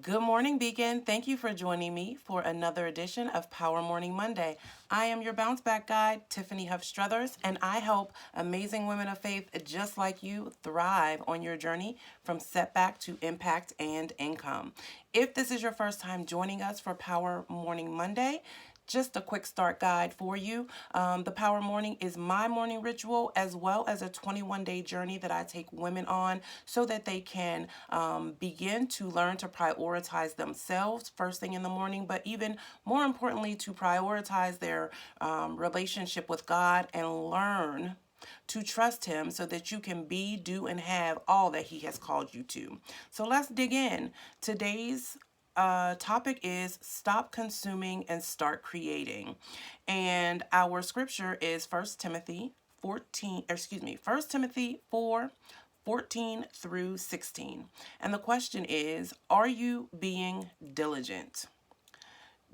Good morning, Beacon. Thank you for joining me for another edition of Power Morning Monday. I am your bounce back guide, Tiffany Huff Struthers, and I help amazing women of faith just like you thrive on your journey from setback to impact and income. If this is your first time joining us for Power Morning Monday, just a quick start guide for you. The Power Morning is my morning ritual as well as a 21-day journey that I take women on so that they can begin to learn to prioritize themselves first thing in the morning, but even more importantly, to prioritize their relationship with God and learn to trust Him so that you can be, do, and have all that He has called you to. So let's dig in. Today's topic is stop consuming and start creating. And our scripture is First Timothy 4, 14 through 16. And the question is, are you being diligent?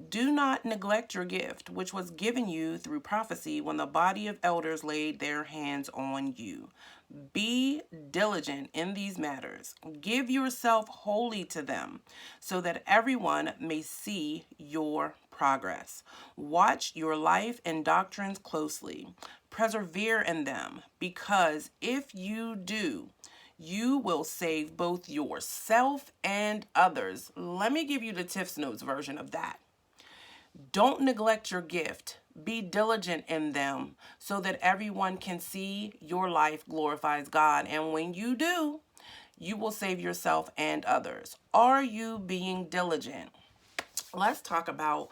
Do not neglect your gift, which was given you through prophecy when the body of elders laid their hands on you. Be diligent in these matters. Give yourself wholly to them, so that everyone may see your progress. Watch your life and doctrines closely. Persevere in them, because if you do, you will save both yourself and others. Let me give you the Tiff's Notes version of that. Don't neglect your gift. Be diligent in them so that everyone can see your life glorifies God. And when you do, you will save yourself and others. Are you being diligent? Let's talk about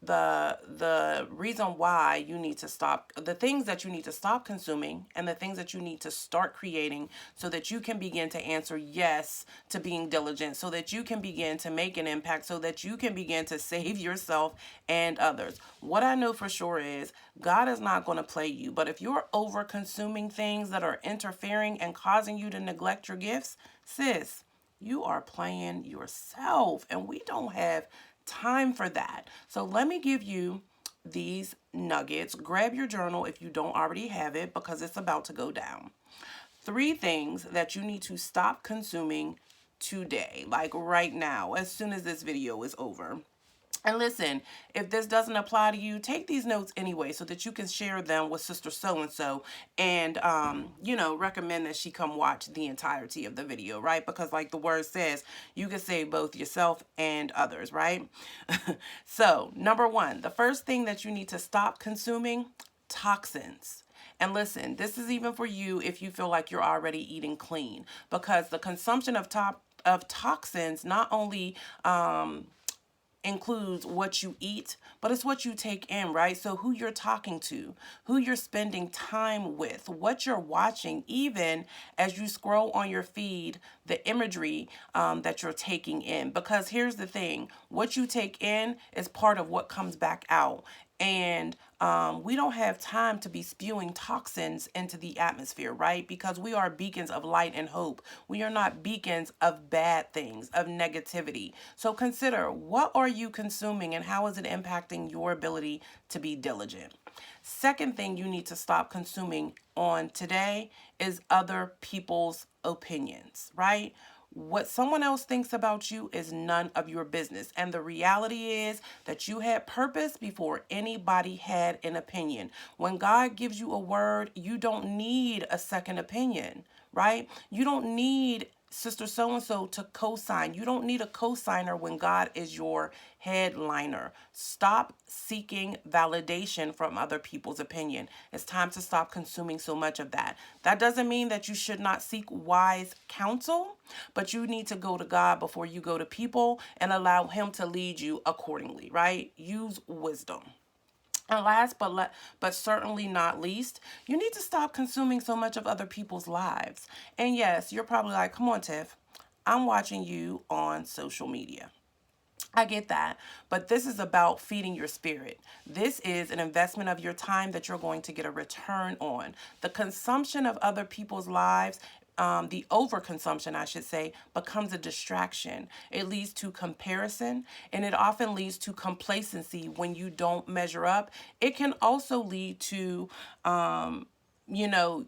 the reason why you need to stop, the things that you need to stop consuming and the things that you need to start creating so that you can begin to answer yes to being diligent, so that you can begin to make an impact, so that you can begin to save yourself and others. What I know for sure is God is not going to play you, but if you're over consuming things that are interfering and causing you to neglect your gifts, sis, you are playing yourself, and we don't have time for that. So let me give you these nuggets. Grab your journal if you don't already have it, because it's about to go down. 3 things that you need to stop consuming today, like right now, as soon as this video is over. And listen, if this doesn't apply to you, take these notes anyway so that you can share them with Sister So-and-so and, recommend that she come watch the entirety of the video, right? Because like the word says, you can save both yourself and others, right? So, number 1, the first thing that you need to stop consuming, toxins. And listen, this is even for you if you feel like you're already eating clean, because the consumption of toxins not only includes what you eat, but it's what you take in, right? So who you're talking to, who you're spending time with, what you're watching, even as you scroll on your feed, the imagery that you're taking in. Because here's the thing, what you take in is part of what comes back out. And we don't have time to be spewing toxins into the atmosphere, right? Because we are beacons of light and hope. We are not beacons of bad things, of negativity. So consider, what are you consuming and how is it impacting your ability to be diligent? Second thing you need to stop consuming on today is other people's opinions, right? What someone else thinks about you is none of your business. And the reality is that you had purpose before anybody had an opinion. When God gives you a word, you don't need a second opinion, right? You don't need Sister So-and-so to co-sign. You don't need a co-signer when God is your headliner. Stop seeking validation from other people's opinion. It's time to stop consuming so much of that. That doesn't mean that you should not seek wise counsel, but you need to go to God before you go to people and allow Him to lead you accordingly, right? Use wisdom. And last but certainly not least, you need to stop consuming so much of other people's lives. And yes, you're probably like, come on, Tiff, I'm watching you on social media. I get that, but this is about feeding your spirit. This is an investment of your time that you're going to get a return on. The consumption of other people's lives, the overconsumption, I should say, becomes a distraction. It leads to comparison, and it often leads to complacency when you don't measure up. It can also lead to, you know,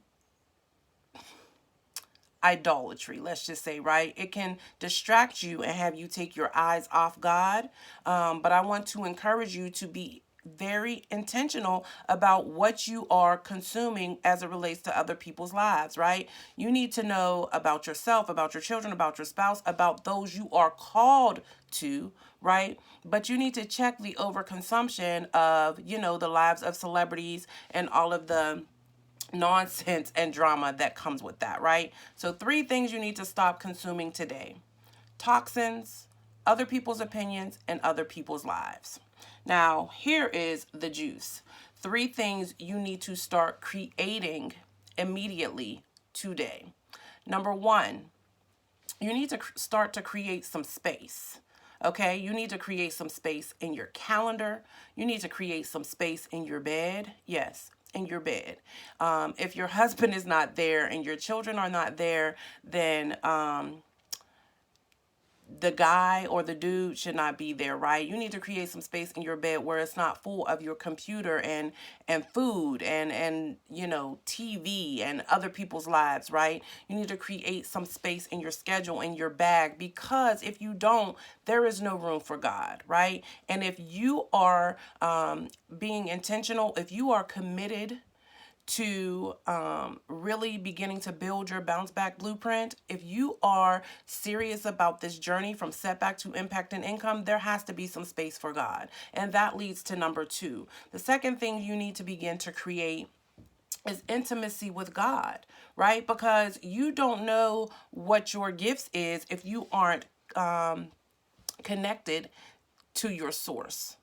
idolatry, let's just say, right? It can distract you and have you take your eyes off God. But I want to encourage you to be very intentional about what you are consuming as it relates to other people's lives, right? You need to know about yourself, about your children, about your spouse, about those you are called to, right? But you need to check the overconsumption of, the lives of celebrities and all of the nonsense and drama that comes with that, right? So, 3 things you need to stop consuming today: toxins, other people's opinions, and other people's lives. Now, here is the juice. 3 things you need to start creating immediately today. Number 1, you need to start to create some space. Okay, you need to create some space in your calendar. You need to create some space in your bed. Yes, in your bed. If your husband is not there and your children are not there, then the guy or the dude should not be there, right? You need to create some space in your bed where it's not full of your computer and food and TV and other people's lives, right? You need to create some space in your schedule, in your bag, because if you don't, there is no room for God, right? And if you are being intentional, if you are committed to really beginning to build your bounce back blueprint, if you are serious about this journey from setback to impact and income, there has to be some space for God. And that leads to number 2. The second thing you need to begin to create is intimacy with God, right? Because you don't know what your gifts is if you aren't connected to your source.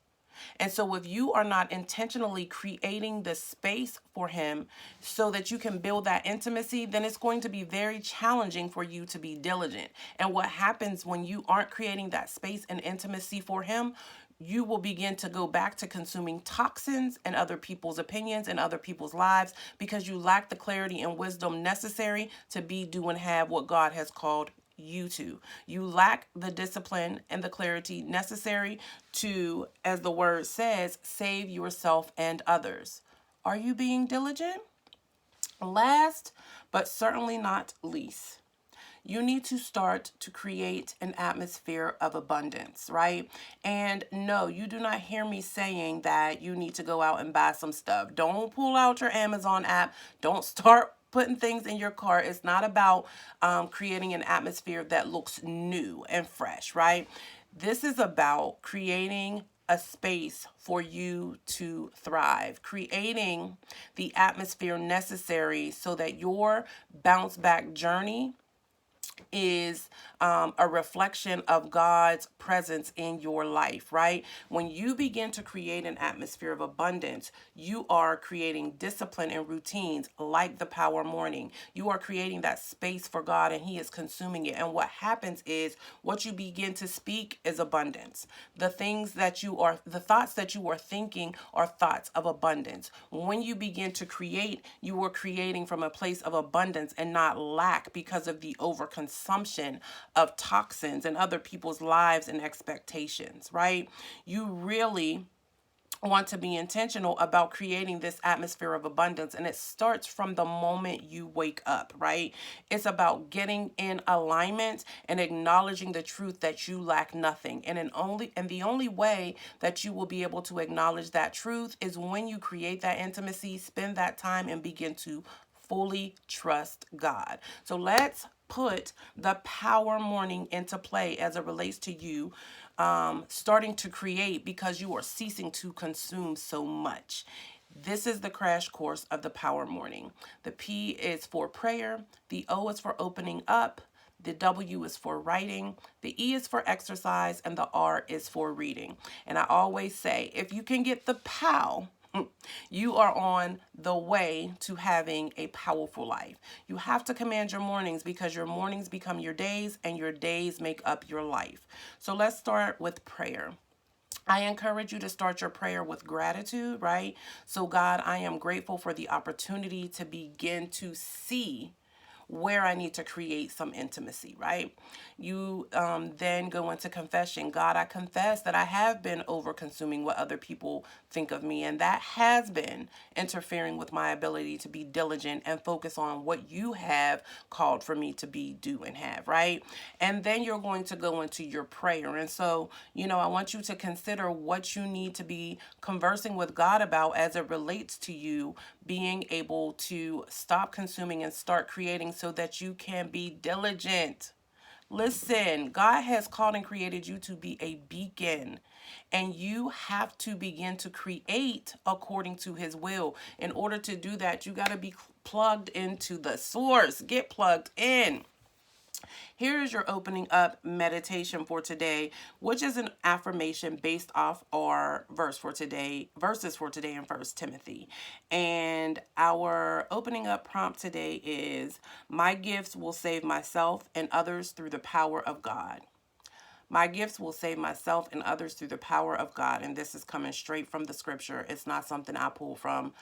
And so if you are not intentionally creating the space for him so that you can build that intimacy, then it's going to be very challenging for you to be diligent. And what happens when you aren't creating that space and intimacy for him, you will begin to go back to consuming toxins and other people's opinions and other people's lives because you lack the clarity and wisdom necessary to be, do, and have what God has called you to. You lack the discipline and the clarity necessary to, as the word says, save yourself and others. Are you being diligent? Last, but certainly not least, you need to start to create an atmosphere of abundance, right? And no, you do not hear me saying that you need to go out and buy some stuff. Don't pull out your Amazon app. Don't start putting things in your cart. It's not about creating an atmosphere that looks new and fresh, right? This is about creating a space for you to thrive, creating the atmosphere necessary so that your bounce back journey is a reflection of God's presence in your life, right? When you begin to create an atmosphere of abundance, you are creating discipline and routines like the Power Morning. You are creating that space for God and he is consuming it. And what happens is what you begin to speak is abundance. The thoughts that you are thinking are thoughts of abundance. When you begin to create, you are creating from a place of abundance and not lack because of the overconsumption of toxins and other people's lives and expectations, right? You really want to be intentional about creating this atmosphere of abundance, and it starts from the moment you wake up, right? It's about getting in alignment and acknowledging the truth that you lack nothing. And the only way that you will be able to acknowledge that truth is when you create that intimacy, spend that time, and begin to fully trust God. So let's put the Power Morning into play as it relates to you starting to create because you are ceasing to consume so much. This is the crash course of the Power Morning. The P is for prayer, the O is for opening up, the W is for writing, the E is for exercise, and the R is for reading. And I always say, if you can get the POW, you are on the way to having a powerful life. You have to command your mornings because your mornings become your days and your days make up your life. So let's start with prayer. I encourage you to start your prayer with gratitude, right? So God, I am grateful for the opportunity to begin to see where I need to create some intimacy, right? You then go into confession. God, I confess that I have been over consuming what other people think of me, and that has been interfering with my ability to be diligent and focus on what you have called for me to be, do, and have, right? And then you're going to go into your prayer. And so, I want you to consider what you need to be conversing with God about as it relates to you being able to stop consuming and start creating so that you can be diligent. Listen, God has called and created you to be a beacon, and you have to begin to create according to his will. In order to do that, you got to be plugged into the source. Get plugged in. Here is your opening up meditation for today, which is an affirmation based off our verses for today in 1 Timothy. And our opening up prompt today is, my gifts will save myself and others through the power of God. My gifts will save myself and others through the power of God. And this is coming straight from the scripture. It's not something I pull from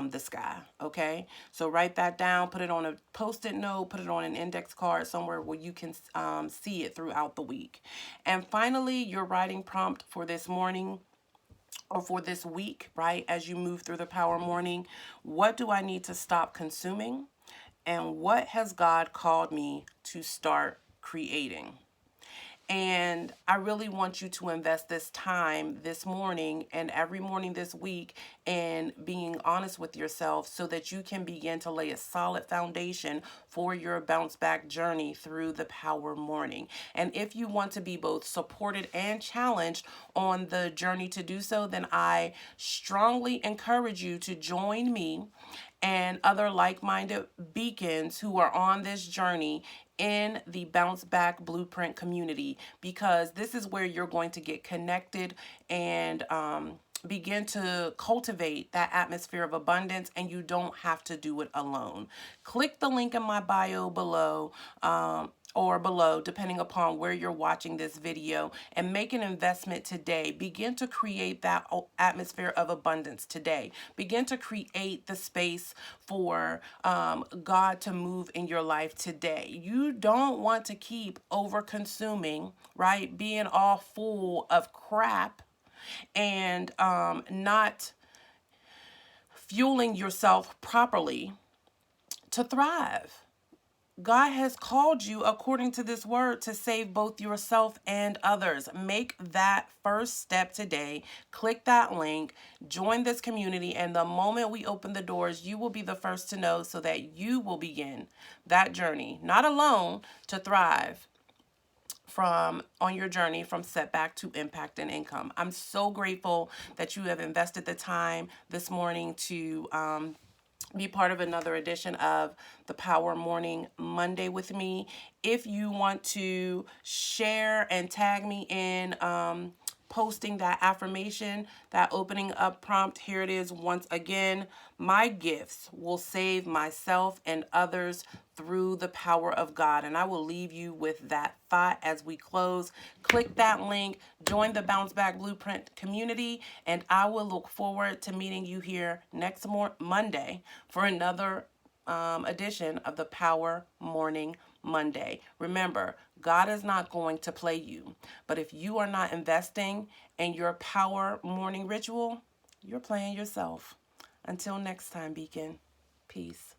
the sky. Okay. So write that down, put it on a Post-it note, put it on an index card somewhere where you can see it throughout the week. And finally, your writing prompt for this morning or for this week, right? As you move through the power morning, what do I need to stop consuming? And what has God called me to start creating? And I really want you to invest this time this morning and every morning this week in being honest with yourself so that you can begin to lay a solid foundation for your bounce back journey through the power morning. And if you want to be both supported and challenged on the journey to do so, then I strongly encourage you to join me and other like-minded beacons who are on this journey in the Bounce Back Blueprint community, because this is where you're going to get connected and begin to cultivate that atmosphere of abundance, and you don't have to do it alone. Click the link in my bio below or below, depending upon where you're watching this video, and make an investment today. Begin to create that atmosphere of abundance today. Begin to create the space for God to move in your life today. You don't want to keep over consuming, right? Being all full of crap and not fueling yourself properly to thrive. God has called you, according to this word, to save both yourself and others. Make that first step today. Click that link, join this community, and the moment we open the doors, you will be the first to know so that you will begin that journey, not alone, to thrive on your journey from setback to impact and income. I'm so grateful that you have invested the time this morning to be part of another edition of the Power Morning Monday with me. If you want to share and tag me in posting that affirmation, that opening up prompt, here it is once again. My gifts will save myself and others through the power of God. And I will leave you with that thought as we close. Click that link, join the Bounce Back Blueprint community, and I will look forward to meeting you here next Monday for another edition of the Power Morning Monday. Remember, God is not going to play you, but if you are not investing in your power morning ritual, you're playing yourself. Until next time, Beacon. Peace.